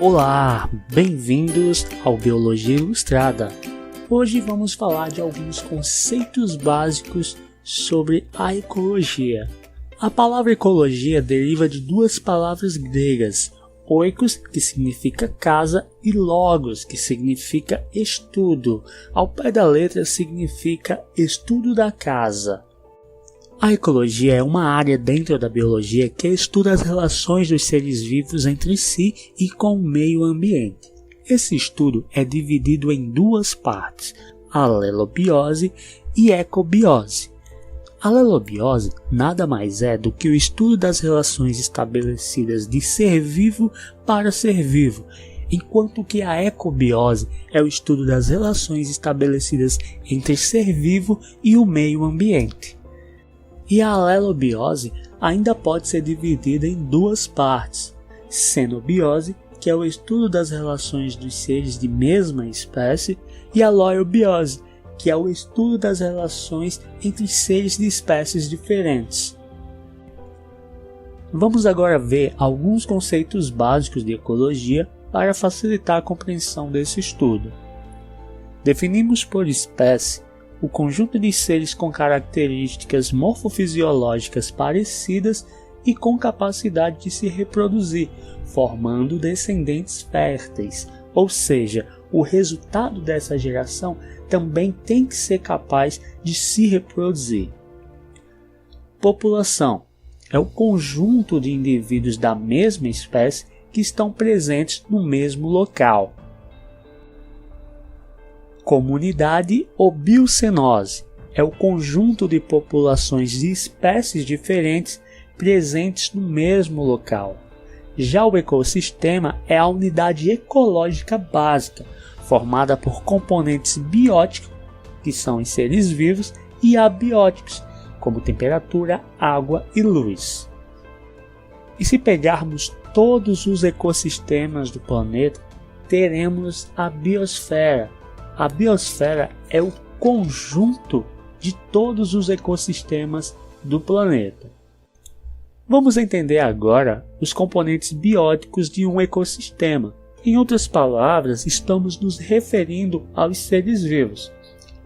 Olá, bem-vindos ao Biologia Ilustrada. Hoje vamos falar de alguns conceitos básicos sobre a ecologia. A palavra ecologia deriva de duas palavras gregas, oikos, que significa casa, e logos, que significa estudo. Ao pé da letra significa estudo da casa. A ecologia é uma área dentro da biologia que estuda as relações dos seres vivos entre si e com o meio ambiente. Esse estudo é dividido em duas partes, alelobiose e ecobiose. A alelobiose nada mais é do que o estudo das relações estabelecidas de ser vivo para ser vivo, enquanto que a ecobiose é o estudo das relações estabelecidas entre ser vivo e o meio ambiente. E a alelobiose ainda pode ser dividida em duas partes, cenobiose, que é o estudo das relações dos seres de mesma espécie, e a loiobiose, que é o estudo das relações entre seres de espécies diferentes. Vamos agora ver alguns conceitos básicos de ecologia para facilitar a compreensão desse estudo. Definimos por espécie o conjunto de seres com características morfofisiológicas parecidas e com capacidade de se reproduzir, formando descendentes férteis, ou seja, o resultado dessa geração também tem que ser capaz de se reproduzir. População é o conjunto de indivíduos da mesma espécie que estão presentes no mesmo local. Comunidade ou biocenose é o conjunto de populações de espécies diferentes presentes no mesmo local. Já o ecossistema é a unidade ecológica básica, formada por componentes bióticos, que são os seres vivos, e abióticos, como temperatura, água e luz. E se pegarmos todos os ecossistemas do planeta, teremos a biosfera. A biosfera é o conjunto de todos os ecossistemas do planeta. Vamos entender agora os componentes bióticos de um ecossistema. Em outras palavras, estamos nos referindo aos seres vivos.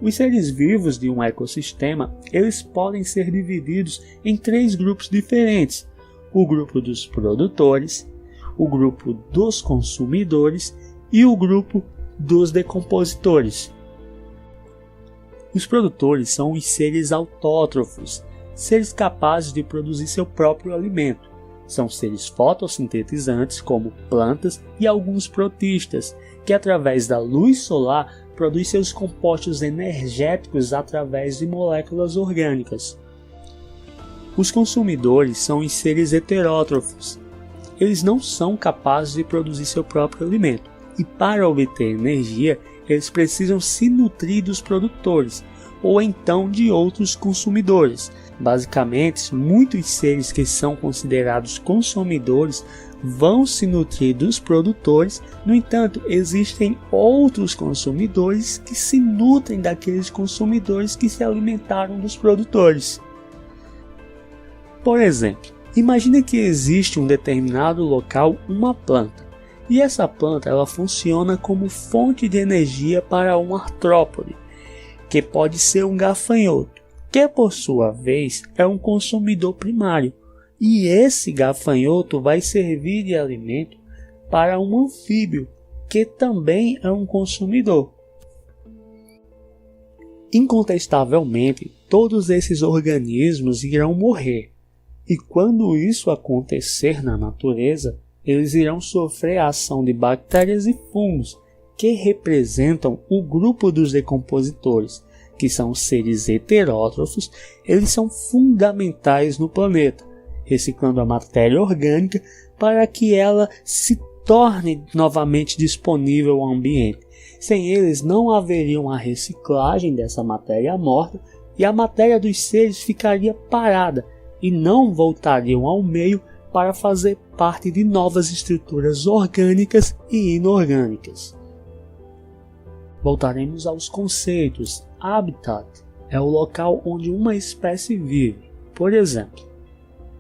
Os seres vivos de um ecossistema, eles podem ser divididos em três grupos diferentes: o grupo dos produtores, o grupo dos consumidores e o grupo dos decompositores. Os produtores são os seres autótrofos, seres capazes de produzir seu próprio alimento. São seres fotossintetizantes como plantas e alguns protistas, que através da luz solar produzem seus compostos energéticos através de moléculas orgânicas. Os consumidores são os seres heterótrofos. Eles não são capazes de produzir seu próprio alimento. E para obter energia, eles precisam se nutrir dos produtores, ou então de outros consumidores. Basicamente, muitos seres que são considerados consumidores vão se nutrir dos produtores. No entanto, existem outros consumidores que se nutrem daqueles consumidores que se alimentaram dos produtores. Por exemplo, imagine que existe em um determinado local uma planta. E essa planta ela funciona como fonte de energia para um artrópode, que pode ser um gafanhoto, que por sua vez é um consumidor primário. E esse gafanhoto vai servir de alimento para um anfíbio, que também é um consumidor. Incontestavelmente, todos esses organismos irão morrer. E quando isso acontecer na natureza, eles irão sofrer a ação de bactérias e fungos, que representam o grupo dos decompositores, que são seres heterótrofos. Eles são fundamentais no planeta, reciclando a matéria orgânica para que ela se torne novamente disponível ao ambiente. Sem eles não haveria uma reciclagem dessa matéria morta e a matéria dos seres ficaria parada e não voltariam ao meio para fazer parte de novas estruturas orgânicas e inorgânicas. Voltaremos aos conceitos. Habitat é o local onde uma espécie vive. Por exemplo,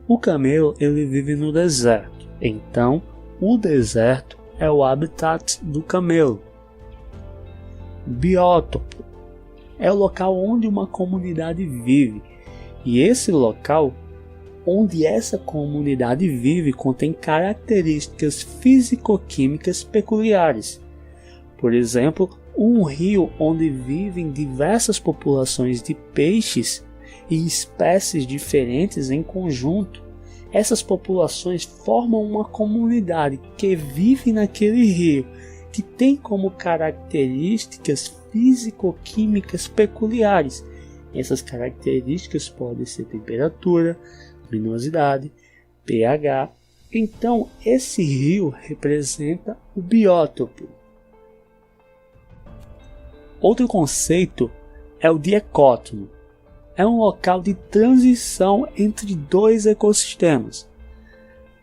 o camelo ele vive no deserto, então o deserto é o habitat do camelo. Biótopo é o local onde uma comunidade vive, e esse local onde essa comunidade vive contém características físico-químicas peculiares. Por exemplo, um rio onde vivem diversas populações de peixes e espécies diferentes em conjunto. Essas populações formam uma comunidade que vive naquele rio, que tem como características físico-químicas peculiares. Essas características podem ser temperatura, luminosidade, pH. Então, esse rio representa o biótopo. Outro conceito é o de ecótono. É um local de transição entre dois ecossistemas.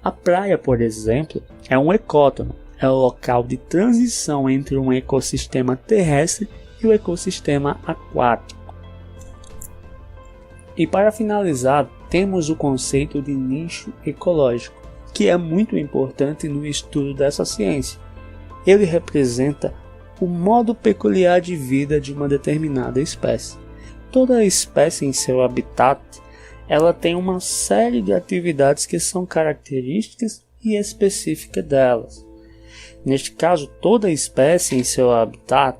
A praia, por exemplo, é um ecótono. É o local de transição entre um ecossistema terrestre e o ecossistema aquático. E para finalizar, temos o conceito de nicho ecológico, que é muito importante no estudo dessa ciência. Ele representa o modo peculiar de vida de uma determinada espécie. Toda espécie em seu habitat, ela tem uma série de atividades que são características e específicas delas. Neste caso, toda espécie em seu habitat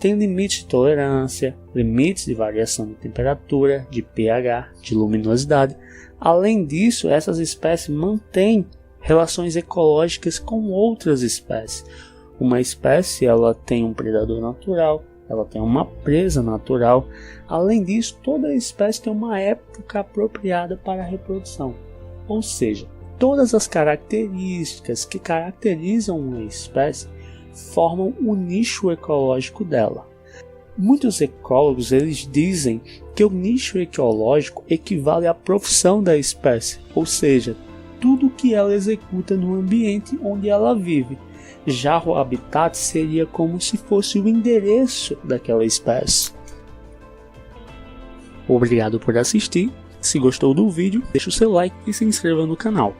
tem limites de tolerância, limites de variação de temperatura, de pH, de luminosidade. Além disso, essas espécies mantêm relações ecológicas com outras espécies. Uma espécie ela tem um predador natural, ela tem uma presa natural. Além disso, toda espécie tem uma época apropriada para a reprodução. Ou seja, todas as características que caracterizam uma espécie formam o nicho ecológico dela. Muitos ecólogos eles dizem que o nicho ecológico equivale à profissão da espécie, ou seja, tudo que ela executa no ambiente onde ela vive. Já o habitat seria como se fosse o endereço daquela espécie. Obrigado por assistir. Se gostou do vídeo, deixe o seu like e se inscreva no canal.